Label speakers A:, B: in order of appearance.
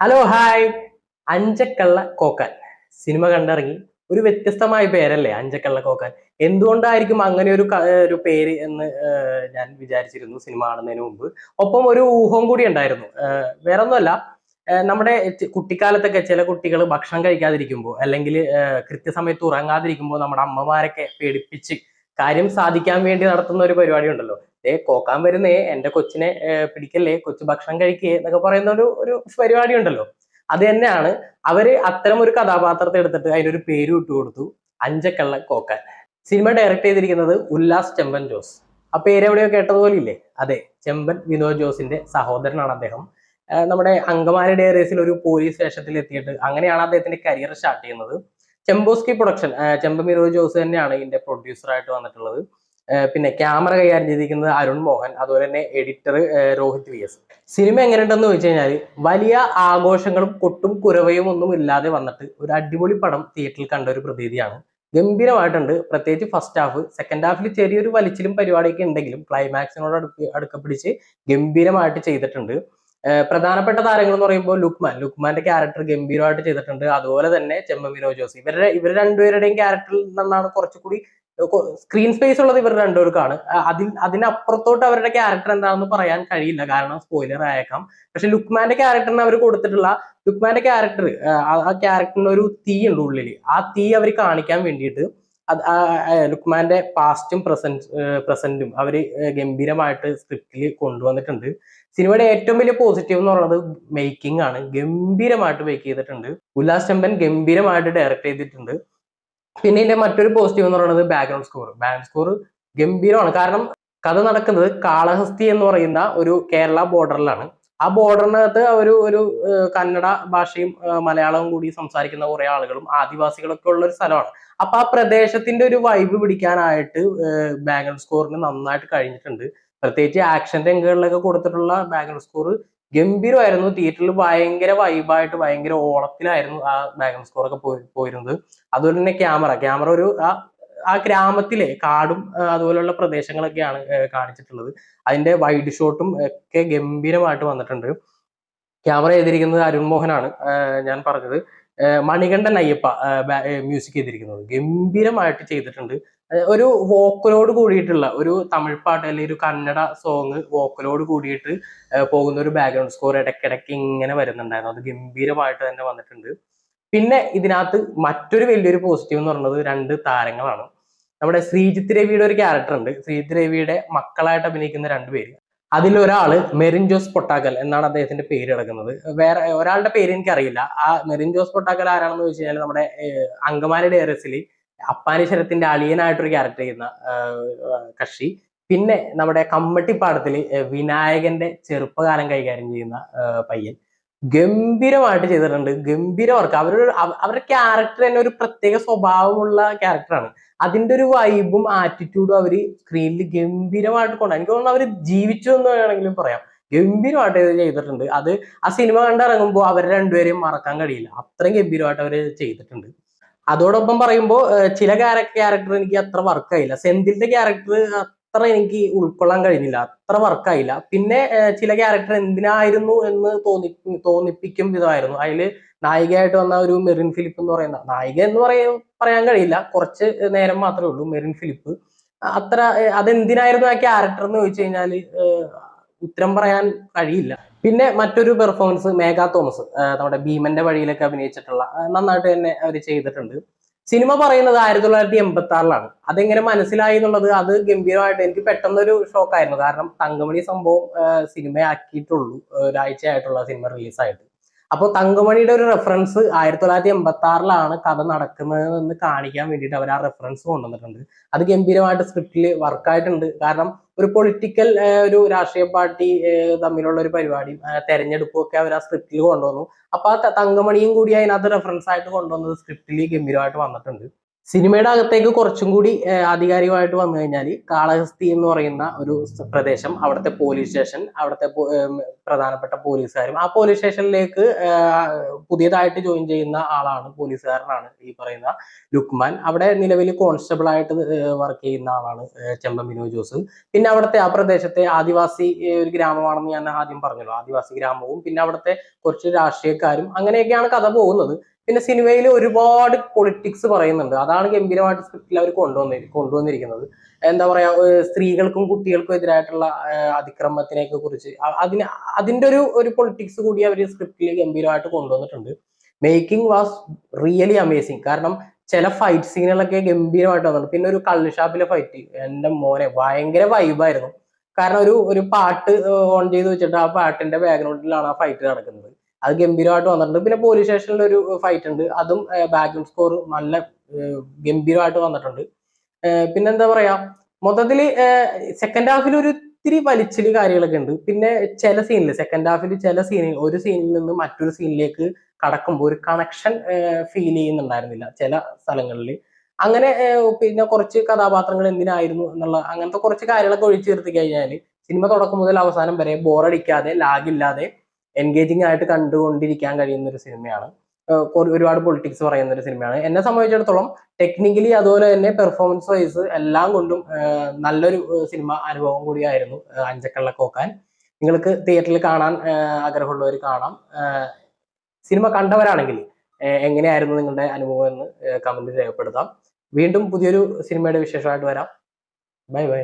A: Hello hi. Anchakkalla Kokkan cinema കണ്ടിറങ്ങി. ഒരു വ്യത്യസ്തമായ പേരല്ലേ അഞ്ചക്കള്ള കോക്കാൻ. എന്തുകൊണ്ടായിരിക്കും അങ്ങനെ ഒരു പേര് എന്ന് ഞാൻ വിചാരിച്ചിരുന്നു സിനിമ കാണുന്നതിന് മുമ്പ്. ഒപ്പം ഒരു ഊഹം കൂടി ഉണ്ടായിരുന്നു. വേറെ ഒന്നുമല്ല, നമ്മുടെ കുട്ടിക്കാലത്തൊക്കെ ചില കുട്ടികൾ ഭക്ഷണം കഴിക്കാതിരിക്കുമ്പോൾ അല്ലെങ്കിൽ കൃത്യസമയത്ത് ഉറങ്ങാതിരിക്കുമ്പോൾ നമ്മുടെ അമ്മമാരൊക്കെ പേടിപ്പിച്ച് കാര്യം സാധിക്കാൻ വേണ്ടി നടത്തുന്ന ഒരു പരിപാടി ഉണ്ടല്ലോ. കോക്കാൻ വരുന്നേ, എന്റെ കൊച്ചിനെ പിടിക്കല്ലേ, കൊച്ചു ഭക്ഷണം കഴിക്കേ എന്നൊക്കെ പറയുന്ന ഒരു പരിപാടി ഉണ്ടല്ലോ. അത് തന്നെയാണ്. അവര് അത്തരം ഒരു കഥാപാത്രത്തെ എടുത്തിട്ട് അതിനൊരു പേര് ഇട്ടു കൊടുത്തു, അഞ്ചക്കള്ള കോക്കാൻ. സിനിമ ഡയറക്ട് ചെയ്തിരിക്കുന്നത് ഉല്ലാസ് ചെമ്പൻ ജോസ്. ആ പേര് എവിടെയോ കേട്ടതുപോലെ ഇല്ലേ? അതെ, ചെമ്പൻ വിനോദ് ജോസിന്റെ സഹോദരനാണ് അദ്ദേഹം. നമ്മുടെ അങ്കമാലി ഡയറീസിൽ ഒരു പോലീസ് വേഷത്തിൽ എത്തിയിട്ട് അങ്ങനെയാണ് അദ്ദേഹത്തിന്റെ കരിയർ സ്റ്റാർട്ട് ചെയ്യുന്നത്. ചെമ്പോസ്കി പ്രൊഡക്ഷൻ, ചെമ്പൻ വിനോദ് ജോസ് തന്നെയാണ് ഇതിന്റെ പ്രൊഡ്യൂസർ ആയിട്ട് വന്നിട്ടുള്ളത്. പിന്നെ ക്യാമറ കൈകാര്യം ചെയ്തിരിക്കുന്നത് അരുൺ മോഹൻ, അതുപോലെ തന്നെ editor Rohit V S. Cinema എങ്ങനെയുണ്ടെന്ന് ചോദിച്ചു കഴിഞ്ഞാൽ വലിയ ആഘോഷങ്ങളും കൊട്ടും കുരവയും ഒന്നും ഇല്ലാതെ വന്നിട്ട് ഒരു അടിപൊളി പടം തിയേറ്ററിൽ കണ്ട ഒരു പ്രതീതിയാണ്. ഗംഭീരമായിട്ടുണ്ട്. പ്രത്യേകിച്ച് ഫസ്റ്റ് ഹാഫ്. സെക്കൻഡ് ഹാഫിൽ ചെറിയൊരു വലിച്ചിലും പരിപാടിയൊക്കെ ഉണ്ടെങ്കിലും ക്ലൈമാക്സിനോട് അടുക്ക പിടിച്ച് ഗംഭീരമായിട്ട് ചെയ്തിട്ടുണ്ട്. പ്രധാനപ്പെട്ട താരങ്ങൾ എന്ന് പറയുമ്പോൾ ലുക്മാന്റെ ക്യാരക്ടർ ഗംഭീരമായിട്ട് ചെയ്തിട്ടുണ്ട്. അതുപോലെ തന്നെ ചെമ്പൻ വിനോദ് ജോസ്. ഇവർ രണ്ടുപേരുടെയും ക്യാരക്ടറിൽ നിന്നാണ് കുറച്ചുകൂടി സ്ക്രീൻ സ്പേസ് ഉള്ളത് ഇവർ രണ്ടുപേർക്കാണ്. അതിനപ്പുറത്തോട്ട് അവരുടെ ക്യാരക്ടർ എന്താണെന്ന് പറയാൻ കഴിയില്ല, കാരണം സ്പോയിലർ ആയേക്കാം. പക്ഷെ ലുക്മാന്റെ ക്യാരക്ടറിന് അവർ കൊടുത്തിട്ടുള്ള ലുക്മാന്റെ ക്യാരക്ടർ, ആ ക്യാരക്ടറിന് ഒരു തീ ഉണ്ട് ഉള്ളില്. ആ തീ അവർ കാണിക്കാൻ വേണ്ടിയിട്ട് ലുക്മാന്റെ പാസ്റ്റും പ്രസന്റും അവര് ഗംഭീരമായിട്ട് സ്ക്രിപ്റ്റിൽ കൊണ്ടുവന്നിട്ടുണ്ട്. സിനിമയുടെ ഏറ്റവും വലിയ പോസിറ്റീവ് എന്ന് പറയുന്നത് മേക്കിംഗ് ആണ്. ഗംഭീരമായിട്ട് മേക്ക് ചെയ്തിട്ടുണ്ട്. ഉല്ലാസ് ചെമ്പൻ ഗംഭീരമായിട്ട് ഡയറക്ട് ചെയ്തിട്ടുണ്ട്. പിന്നെ ഇതിന്റെ മറ്റൊരു പോസിറ്റീവ് എന്ന് പറയുന്നത് ബാക്ക്ഗ്രൗണ്ട് സ്കോർ ഗംഭീരമാണ്. കാരണം കഥ നടക്കുന്നത് കാളഹസ്തി എന്ന് പറയുന്ന ഒരു കേരള ബോർഡറിലാണ്. ആ ബോർഡറിനകത്ത് ഒരു കന്നഡ ഭാഷയും മലയാളവും കൂടി സംസാരിക്കുന്ന കുറെ ആളുകളും ആദിവാസികളൊക്കെ ഉള്ള ഒരു സ്ഥലമാണ്. അപ്പൊ ആ പ്രദേശത്തിന്റെ ഒരു വൈബ് പിടിക്കാനായിട്ട് ബാക്ക്ഗ്രൗണ്ട് സ്കോറിന് നന്നായിട്ട് കഴിഞ്ഞിട്ടുണ്ട്. പ്രത്യേകിച്ച് ആക്ഷൻ രംഗങ്ങളിലൊക്കെ കൊടുത്തിട്ടുള്ള ബാക്ക്ഗ്രൗണ്ട് സ്കോർ ഗംഭീരമായിരുന്നു. തിയേറ്ററിൽ ഭയങ്കര വൈബായിട്ട് ഭയങ്കര ഓളത്തിലായിരുന്നു ആ ബാക്ക്ഗ്രൗണ്ട് സ്കോർ ഒക്കെ പോയിരുന്നത്. അതുപോലെ തന്നെ ക്യാമറ ഒരു ആ ഗ്രാമത്തിലെ കാടും അതുപോലെയുള്ള പ്രദേശങ്ങളൊക്കെയാണ് കാണിച്ചിട്ടുള്ളത്. അതിന്റെ വൈഡ് ഷോട്ടും ഒക്കെ ഗംഭീരമായിട്ട് വന്നിട്ടുണ്ട്. ക്യാമറ ചെയ്തിരിക്കുന്നത് അരുൺ മോഹനാണ്. ഞാൻ പറഞ്ഞത് മണികണ്ഠൻ അയ്യപ്പ മ്യൂസിക് ചെയ്തിരിക്കുന്നത് ഗംഭീരമായിട്ട് ചെയ്തിട്ടുണ്ട്. ഒരു വോക്കലോട് കൂടിയിട്ടുള്ള ഒരു തമിഴ് പാട്ട് അല്ലെങ്കിൽ ഒരു കന്നഡ സോങ് വോക്കലോട് കൂടിയിട്ട് പോകുന്ന ഒരു ബാക്ക്ഗ്രൗണ്ട് സ്കോർ ഇടയ്ക്കിടയ്ക്ക് ഇങ്ങനെ വരുന്നുണ്ടായിരുന്നു. അത് ഗംഭീരമായിട്ട് തന്നെ വന്നിട്ടുണ്ട്. പിന്നെ ഇതിനകത്ത് മറ്റൊരു വലിയൊരു പോസിറ്റീവ് എന്ന് പറയുന്നത് രണ്ട് താരങ്ങളാണ്. നമ്മുടെ ശ്രീജിത്ത് രവിയുടെ ഒരു ക്യാരക്ടർ ഉണ്ട്. ശ്രീജിത്ത് രവിയുടെ മക്കളായിട്ട് അഭിനയിക്കുന്ന രണ്ടുപേര്. അതിലൊരാള് മെറിൻ ജോസ് പൊട്ടാക്കൽ എന്നാണ് അദ്ദേഹത്തിന്റെ പേര് കിടക്കുന്നത്. വേറെ ഒരാളുടെ പേര് എനിക്കറിയില്ല. ആ മെറിൻ ജോസ് പൊട്ടാക്കൽ ആരാണെന്ന് വെച്ച് കഴിഞ്ഞാൽ നമ്മുടെ അങ്കമാലി ഡയറീസിൽ അപ്പാനി ശരത്തിന്റെ അളിയനായിട്ടൊരു ക്യാരക്ടർ ചെയ്യുന്ന കക്ഷി. പിന്നെ നമ്മുടെ കമ്മട്ടിപ്പാടത്തില് വിനായകന്റെ ചെറുപ്പകാലം കൈകാര്യം ചെയ്യുന്ന പയ്യൻ ഗംഭീരമായിട്ട് ചെയ്തിട്ടുണ്ട്. ഗംഭീര വർക്ക്. അവരുടെ ക്യാരക്ടർ തന്നെ ഒരു പ്രത്യേക സ്വഭാവമുള്ള ക്യാരക്ടറാണ്. അതിന്റെ ഒരു വൈബും ആറ്റിറ്റ്യൂഡും അവര് സ്ക്രീനിൽ ഗംഭീരമായിട്ട് എനിക്ക് തോന്നുന്നു അവര് ജീവിച്ചു എന്ന് വേണമെങ്കിലും പറയാം. ഗംഭീരമായിട്ട് ചെയ്തിട്ടുണ്ട്. അത് ആ സിനിമ കണ്ടിറങ്ങുമ്പോൾ അവർ രണ്ടുപേരെയും മറക്കാൻ കഴിയില്ല. അത്രയും ഗംഭീരമായിട്ട് അവര് ചെയ്തിട്ടുണ്ട്. അതോടൊപ്പം പറയുമ്പോൾ ചില ക്യാരക്ടർ എനിക്ക് അത്ര വർക്കായില്ല. സെന്തിലിന്റെ ക്യാരക്ടർ അത്ര എനിക്ക് ഉൾക്കൊള്ളാൻ കഴിഞ്ഞില്ല, അത്ര വർക്കായില്ല. പിന്നെ ചില ക്യാരക്ടർ എന്തിനായിരുന്നു എന്ന് തോന്നിപ്പിക്കും വിധമായിരുന്നു. അതില് നായികയായിട്ട് വന്ന ഒരു മെറിൻ ഫിലിപ്പ് എന്ന് പറയുന്ന നായിക എന്ന് പറയാൻ കഴിയില്ല, കുറച്ച് നേരം മാത്രമേ ഉള്ളൂ. മെറിൻ ഫിലിപ്പ് അത്ര അതെന്തിനായിരുന്നു ആ ക്യാരക്ടർ എന്ന് ചോദിച്ചു കഴിഞ്ഞാൽ ഉത്തരം പറയാൻ കഴിയില്ല. പിന്നെ മറ്റൊരു പെർഫോമൻസ് മേഘ തോമസ്, നമ്മുടെ ഭീമന്റെ വഴിയിലൊക്കെ അഭിനയിച്ചിട്ടുള്ള നന്നായിട്ട് തന്നെ അവർ ചെയ്തിട്ടുണ്ട്. സിനിമ പറയുന്നത് 1986-ലാണ്. അതെങ്ങനെ മനസ്സിലായി എന്നുള്ളത് അത് ഗംഭീരമായിട്ട് എനിക്ക് പെട്ടെന്നൊരു ഷോക്കായിരുന്നു. കാരണം തങ്കമണി സംഭവം സിനിമയാക്കിയിട്ടുള്ളൂ, ഒരാഴ്ചയായിട്ടുള്ള സിനിമ റിലീസായിട്ട്. അപ്പോൾ തങ്കമണിയുടെ ഒരു റെഫറൻസ് 1986-ലാണ് കഥ നടക്കുന്നതെന്ന് കാണിക്കാൻ വേണ്ടിയിട്ട് അവർ ആ റെഫറൻസ് കൊണ്ടുവന്നിട്ടുണ്ട്. അത് ഗംഭീരമായിട്ട് സ്ക്രിപ്റ്റിൽ വർക്കായിട്ടുണ്ട്. കാരണം ഒരു പൊളിറ്റിക്കൽ ഒരു രാഷ്ട്രീയ പാർട്ടി തമ്മിലുള്ള ഒരു പരിപാടി തെരഞ്ഞെടുപ്പും ഒക്കെ അവർ ആ സ്ക്രിപ്റ്റിൽ കൊണ്ടുവന്നു. അപ്പൊ ആ തങ്കമണിയും കൂടി അതിനകത്ത് റെഫറൻസ് ആയിട്ട് കൊണ്ടുവന്നത് സ്ക്രിപ്റ്റിൽ ഗംഭീരമായിട്ട് വന്നിട്ടുണ്ട്. സിനിമയുടെ അകത്തേക്ക് കുറച്ചും കൂടി ആധികാരികമായിട്ട് വന്നു കഴിഞ്ഞാൽ കാളഹസ്തി എന്ന് പറയുന്ന ഒരു പ്രദേശം, അവിടുത്തെ പോലീസ് സ്റ്റേഷൻ, അവിടുത്തെ പ്രധാനപ്പെട്ട പോലീസുകാരും, ആ പോലീസ് സ്റ്റേഷനിലേക്ക് പുതിയതായിട്ട് ജോയിൻ ചെയ്യുന്ന ആളാണ്, പോലീസുകാരനാണ് ഈ പറയുന്ന ലുക്മാൻ. അവിടെ നിലവിൽ കോൺസ്റ്റബിൾ ആയിട്ട് വർക്ക് ചെയ്യുന്ന ആളാണ് ചെമ്പൻ ബിനോയ് ജോസ്. പിന്നെ അവിടുത്തെ ആ പ്രദേശത്തെ ആദിവാസി ഒരു ഗ്രാമമാണെന്ന് ഞാൻ ആദ്യം പറഞ്ഞല്ലോ, ആദിവാസി ഗ്രാമവും പിന്നെ അവിടുത്തെ കുറച്ച് രാഷ്ട്രീയക്കാരും, അങ്ങനെയൊക്കെയാണ് കഥ പോകുന്നത്. പിന്നെ സിനിമയിൽ ഒരുപാട് പൊളിറ്റിക്സ് പറയുന്നുണ്ട്, അതാണ് ഗംഭീരമായിട്ട് സ്ക്രിപ്റ്റിൽ അവർ കൊണ്ടുവന്നിരിക്കുന്നത്. എന്താ പറയാ, സ്ത്രീകൾക്കും കുട്ടികൾക്കും എതിരായിട്ടുള്ള അതിക്രമത്തിനെയൊക്കെ കുറിച്ച് അതിന്റെ ഒരു പൊളിറ്റിക്സ് കൂടി അവർ സ്ക്രിപ്റ്റിൽ ഗംഭീരമായിട്ട് കൊണ്ടുവന്നിട്ടുണ്ട്. Making was really amazing. കാരണം ചില ഫൈറ്റ് സീനുകളൊക്കെ ഗംഭീരമായിട്ട് വന്നിട്ടുണ്ട്. പിന്നെ ഒരു കള്ളുഷാപ്പിലെ ഫൈറ്റ്, എന്റെ മോനെ ഭയങ്കര വൈബായിരുന്നു. കാരണം ഒരു പാട്ട് ഓൺ ചെയ്ത് വെച്ചിട്ട് ആ പാട്ടിന്റെ ബാക്ക്ഗ്രൗണ്ടിലാണ് ആ ഫൈറ്റ് നടക്കുന്നത്. അത് ഗംഭീരമായിട്ട് വന്നിട്ടുണ്ട്. പിന്നെ പോലീസ് സ്റ്റേഷനിൽ ഒരു ഫൈറ്റ് ഉണ്ട്, അതും ബാക്ക്ഗ്രൗണ്ട് സ്കോർ നല്ല ഗംഭീരമായിട്ട് വന്നിട്ടുണ്ട്. പിന്നെന്താ പറയാ, മൊത്തത്തില് സെക്കൻഡ് ഹാഫിൽ ഒരു ഇത്തിരി വലിച്ചില് കാര്യങ്ങളൊക്കെ ഉണ്ട്. പിന്നെ ചില സീനിൽ സെക്കൻഡ് ഹാഫിൽ ചില സീനിൽ ഒരു സീനിൽ നിന്ന് മറ്റൊരു സീനിലേക്ക് കടക്കുമ്പോൾ ഒരു കണക്ഷൻ ഫീൽ ചെയ്യുന്നുണ്ടായിരുന്നില്ല ചില സ്ഥലങ്ങളിൽ. അങ്ങനെ പിന്നെ കുറച്ച് കഥാപാത്രങ്ങൾ എന്തിനായിരുന്നു എന്നുള്ള അങ്ങനത്തെ കുറച്ച് കാര്യങ്ങളൊക്കെ ഒഴിച്ചു നിർത്തി കഴിഞ്ഞാൽ സിനിമ തുടക്കം മുതൽ അവസാനം വരെ ബോറടിക്കാതെ, ലാഗില്ലാതെ, എൻഗേജിങ് ആയിട്ട് കണ്ടുകൊണ്ടിരിക്കാൻ കഴിയുന്ന ഒരു സിനിമയാണ്. ഒരുപാട് പൊളിറ്റിക്സ് പറയുന്ന ഒരു സിനിമയാണ്. എന്നെ സംബന്ധിച്ചിടത്തോളം ടെക്നിക്കലി അതുപോലെ തന്നെ പെർഫോമൻസ് വൈസ് എല്ലാം കൊണ്ടും നല്ലൊരു സിനിമ അനുഭവം കൂടിയായിരുന്നു അഞ്ചക്കള്ള കോക്കാൻ. നിങ്ങൾക്ക് തിയേറ്ററിൽ കാണാൻ ആഗ്രഹമുള്ളവർ കാണാം. സിനിമ കണ്ടവരാണെങ്കിൽ എങ്ങനെയായിരുന്നു നിങ്ങളുടെ അനുഭവം എന്ന് കമന്റ് രേഖപ്പെടുത്താം. വീണ്ടും പുതിയൊരു സിനിമയുടെ വിശേഷമായിട്ട് വരാം. Bye bye.